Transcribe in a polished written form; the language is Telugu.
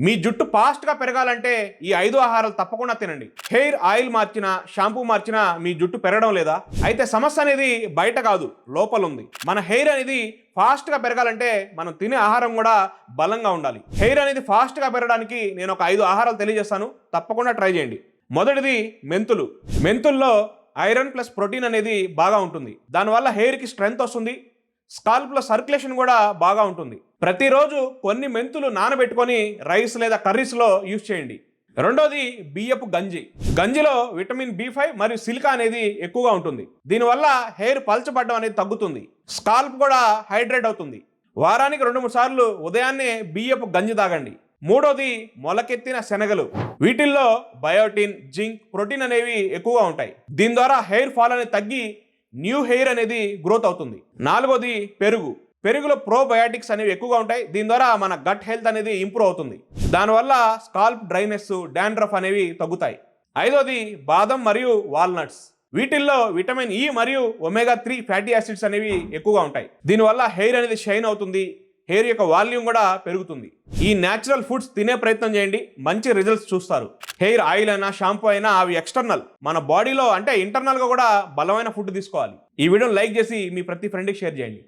మీ జుట్టు ఫాస్ట్గా పెరగాలంటే ఈ 5 ఆహారాలు తప్పకుండా తినండి. హెయిర్ ఆయిల్ మార్చినా, షాంపూ మార్చినా మీ జుట్టు పెరగడం లేదా? అయితే సమస్య అనేది బయట కాదు, లోపల ఉంది. మన హెయిర్ అనేది ఫాస్ట్గా పెరగాలంటే మనం తినే ఆహారం కూడా బలంగా ఉండాలి. హెయిర్ అనేది ఫాస్ట్గా పెరగడానికి నేను ఒక 5 ఆహారాలు తెలియజేస్తాను, తప్పకుండా ట్రై చేయండి. మొదటిది మెంతులు. మెంతుల్లో ఐరన్ ప్లస్ ప్రోటీన్ అనేది బాగా ఉంటుంది. దానివల్ల హెయిర్కి స్ట్రెంగ్త్ వస్తుంది, స్కాల్ప్లో సర్క్యులేషన్ కూడా బాగా ఉంటుంది. ప్రతిరోజు కొన్ని మెంతులు నానబెట్టుకొని రైస్ లేదా కర్రీస్లో యూజ్ చేయండి. రెండోది బియ్యపు గంజి. గంజిలో విటమిన్ బి5 మరియు సిలికా అనేది ఎక్కువగా ఉంటుంది. దీనివల్ల హెయిర్ పల్చబడడం అనేది తగ్గుతుంది, స్కాల్ప్ కూడా హైడ్రేట్ అవుతుంది. వారానికి 2-3 సార్లు ఉదయాన్నే బియ్యపు గంజి తాగండి. మూడోది మొలకెత్తిన శనగలు. వీటిల్లో బయోటిన్, జింక్, ప్రోటీన్ అనేవి ఎక్కువగా ఉంటాయి. దీని ద్వారా హెయిర్ ఫాల్ అనేది తగ్గి న్యూ హెయిర్ అనేది గ్రోత్ అవుతుంది. నాలుగోది పెరుగు. పెరుగులో ప్రోబయాటిక్స్ అనేవి ఎక్కువగా ఉంటాయి. దీని ద్వారా మన గట్ హెల్త్ అనేది ఇంప్రూవ్ అవుతుంది. దానివల్ల స్కాల్ప్ డ్రైనెస్, డాండ్రఫ్ అనేవి తగ్గుతాయి. ఐదోది బాదం మరియు వాల్నట్స్. వీటిల్లో విటమిన్ ఇ మరియు ఒమేగా 3 ఫ్యాటీ యాసిడ్స్ అనేవి ఎక్కువగా ఉంటాయి. దీనివల్ల హెయిర్ అనేది షైన్ అవుతుంది, హెయిర్ యొక్క వాల్యూమ్ కూడా పెరుగుతుంది. ఈ న్యాచురల్ ఫుడ్స్ తినే ప్రయత్నం చేయండి, మంచి రిజల్ట్స్ చూస్తారు. హెయిర్ ఆయిల్ అయినా, షాంపూ అయినా అవి ఎక్స్టర్నల్. మన బాడీలో అంటే ఇంటర్నల్గా కూడా బలమైన ఫుడ్ తీసుకోవాలి. ఈ వీడియోని లైక్ చేసి మీ ప్రతి ఫ్రెండ్కి షేర్ చేయండి.